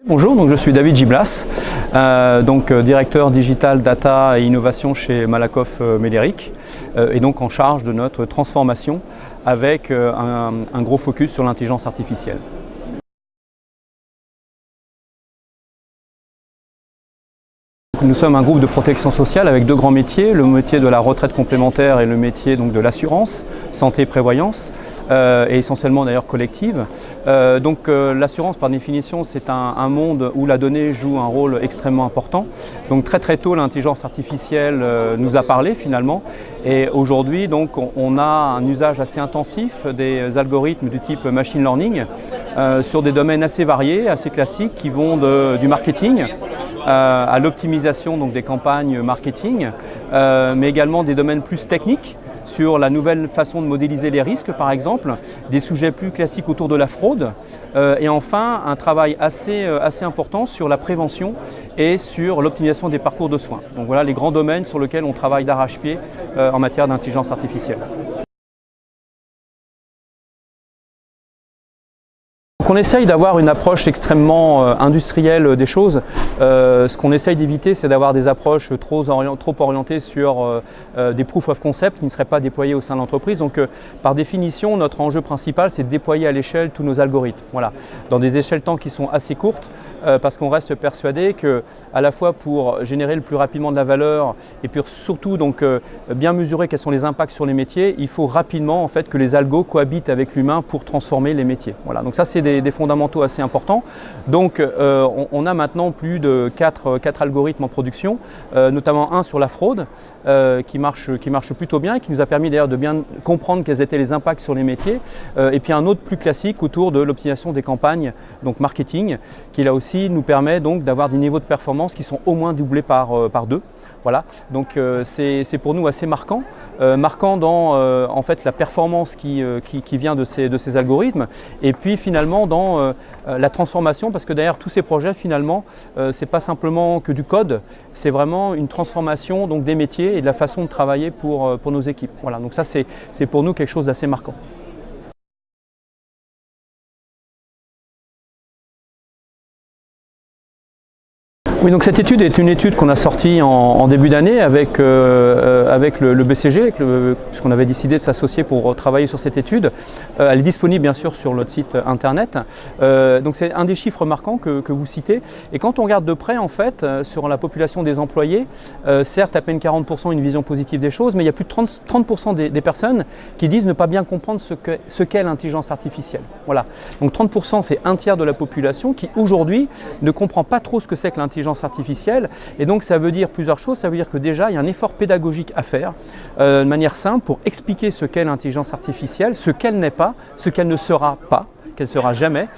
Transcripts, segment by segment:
Bonjour, donc je suis David Giblas, directeur digital data et innovation chez Malakoff Médéric et donc en charge de notre transformation avec un gros focus sur l'intelligence artificielle. Nous sommes un groupe de protection sociale avec deux grands métiers, le métier de la retraite complémentaire et le métier donc, de l'assurance, santé et prévoyance, et essentiellement d'ailleurs collective. L'assurance par définition c'est un monde où la donnée joue un rôle extrêmement important. Donc très tôt l'intelligence artificielle nous a parlé finalement et aujourd'hui donc on a un usage assez intensif des algorithmes du type machine learning sur des domaines assez variés, assez classiques qui vont du marketing à l'optimisation des campagnes marketing, mais également des domaines plus techniques sur la nouvelle façon de modéliser les risques par exemple, des sujets plus classiques autour de la fraude et enfin un travail assez important sur la prévention et sur l'optimisation des parcours de soins. Donc voilà les grands domaines sur lesquels on travaille d'arrache-pied en matière d'intelligence artificielle. On essaye d'avoir une approche extrêmement industrielle des choses. Ce qu'on essaye d'éviter, c'est d'avoir des approches trop orientées sur des proof of concept qui ne seraient pas déployés au sein de l'entreprise. Donc, par définition, notre enjeu principal, c'est de déployer à l'échelle tous nos algorithmes. Voilà, dans des échelles temps qui sont assez courtes, parce qu'on reste persuadé que, à la fois pour générer le plus rapidement de la valeur et puis surtout bien mesurer quels sont les impacts sur les métiers, il faut rapidement en fait que les algos cohabitent avec l'humain pour transformer les métiers. Voilà, donc ça c'est des fondamentaux assez importants. Donc on a maintenant plus de 4 algorithmes en production, notamment un sur la fraude qui marche plutôt bien et qui nous a permis d'ailleurs de bien comprendre quels étaient les impacts sur les métiers, et puis un autre plus classique autour de l'optimisation des campagnes, donc marketing, qui là aussi nous permet donc d'avoir des niveaux de performance qui sont au moins doublés par 2. Voilà, donc c'est pour nous assez marquant dans en fait la performance qui vient de ces algorithmes et puis finalement dans la transformation, parce que derrière tous ces projets finalement c'est pas simplement que du code, c'est vraiment une transformation donc des métiers et de la façon de travailler pour nos équipes. Voilà, donc ça c'est pour nous quelque chose d'assez marquant. Oui, donc cette étude est une étude qu'on a sortie en début d'année avec le BCG, puisqu'on avait décidé de s'associer pour travailler sur cette étude. Elle est disponible bien sûr sur notre site internet. Donc c'est un des chiffres marquants que vous citez. Et quand on regarde de près en fait sur la population des employés, certes à peine 40% une vision positive des choses, mais il y a plus de 30% des personnes qui disent ne pas bien comprendre ce qu'est l'intelligence artificielle. Voilà. Donc 30% c'est un tiers de la population qui aujourd'hui ne comprend pas trop ce que c'est que l'intelligence artificielle, et donc ça veut dire plusieurs choses. Ça veut dire que déjà il y a un effort pédagogique à faire de manière simple pour expliquer ce qu'est l'intelligence artificielle, ce qu'elle n'est pas, ce qu'elle ne sera pas, qu'elle ne sera jamais,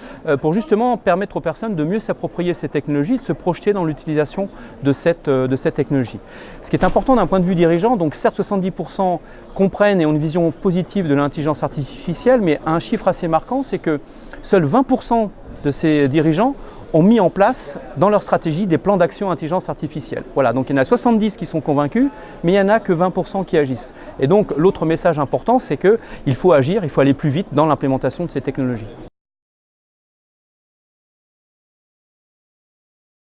pour justement permettre aux personnes de mieux s'approprier ces technologies, de se projeter dans l'utilisation de cette technologie. Ce qui est important d'un point de vue dirigeant, donc certes 70% comprennent et ont une vision positive de l'intelligence artificielle, mais un chiffre assez marquant, c'est que seuls 20% de ces dirigeants ont mis en place dans leur stratégie des plans d'action intelligence artificielle. Voilà, donc il y en a 70 qui sont convaincus, mais il n'y en a que 20% qui agissent. Et donc l'autre message important, c'est qu'il faut agir, il faut aller plus vite dans l'implémentation de ces technologies.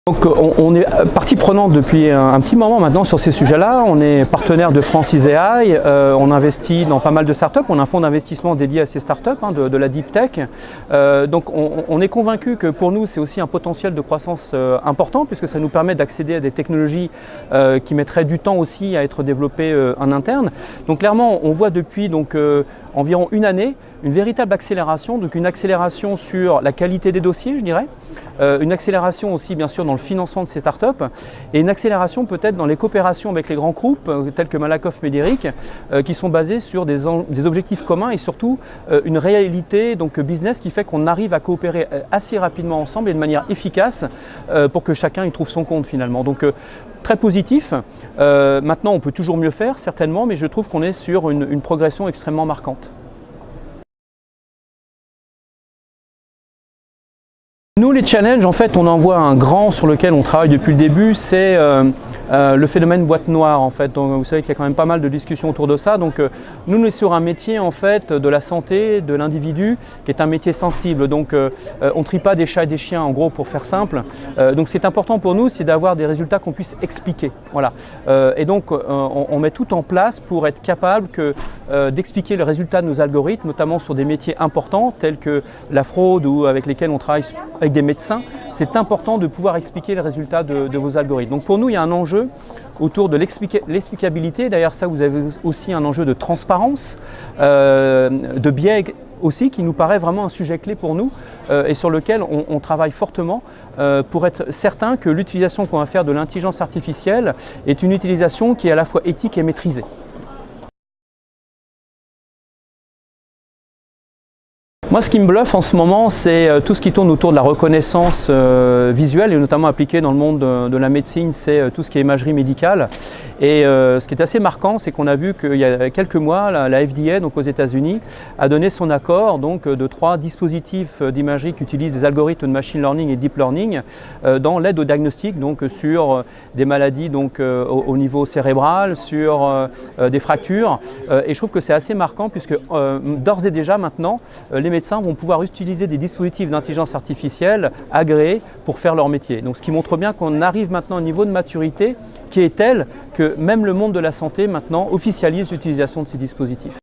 Donc on est partie prenante depuis un petit moment maintenant sur ces sujets-là. On est partenaire de Francis AI, on investit dans pas mal de startups, on a un fonds d'investissement dédié à ces startups, de la deep tech. Donc on est convaincu que pour nous c'est aussi un potentiel de croissance important, puisque ça nous permet d'accéder à des technologies qui mettraient du temps aussi à être développées en interne. Donc clairement on voit depuis environ une année une véritable accélération, donc une accélération sur la qualité des dossiers, je dirais, une accélération aussi bien sûr dans le financement de ces startups et une accélération peut-être dans les coopérations avec les grands groupes tels que Malakoff Médéric qui sont basés sur des objectifs communs et surtout une réalité donc business qui fait qu'on arrive à coopérer assez rapidement ensemble et de manière efficace pour que chacun y trouve son compte finalement. Donc très positif. Maintenant on peut toujours mieux faire certainement, mais je trouve qu'on est sur une progression extrêmement marquante. Nous, les challenges, en fait, on en voit un grand sur lequel on travaille depuis le début, c'est le phénomène boîte noire en fait. Donc, vous savez qu'il y a quand même pas mal de discussions autour de ça. Donc nous, on est sur un métier en fait de la santé de l'individu qui est un métier sensible. Donc on ne trie pas des chats et des chiens en gros pour faire simple. Donc ce qui est important pour nous, c'est d'avoir des résultats qu'on puisse expliquer. Voilà. Et donc on met tout en place pour être capable d'expliquer le résultat de nos algorithmes, notamment sur des métiers importants tels que la fraude ou avec lesquels on travaille avec des médecins. C'est important de pouvoir expliquer les résultats de vos algorithmes. Donc pour nous, il y a un enjeu autour de l'explicabilité. D'ailleurs, ça, vous avez aussi un enjeu de transparence, de biais aussi, qui nous paraît vraiment un sujet clé pour nous et sur lequel on travaille fortement pour être certain que l'utilisation qu'on va faire de l'intelligence artificielle est une utilisation qui est à la fois éthique et maîtrisée. Moi, ce qui me bluffe en ce moment, c'est tout ce qui tourne autour de la reconnaissance visuelle et notamment appliquée dans le monde de la médecine, c'est tout ce qui est imagerie médicale. Et ce qui est assez marquant, c'est qu'on a vu qu'il y a quelques mois, la FDA, donc aux États-Unis, a donné son accord donc, de 3 dispositifs d'imagerie qui utilisent des algorithmes de machine learning et deep learning dans l'aide au diagnostic, donc sur des maladies donc, au niveau cérébral, sur des fractures. Et je trouve que c'est assez marquant puisque d'ores et déjà maintenant, les médecins vont pouvoir utiliser des dispositifs d'intelligence artificielle agréés pour faire leur métier. Donc, ce qui montre bien qu'on arrive maintenant au niveau de maturité qui est tel que même le monde de la santé maintenant officialise l'utilisation de ces dispositifs.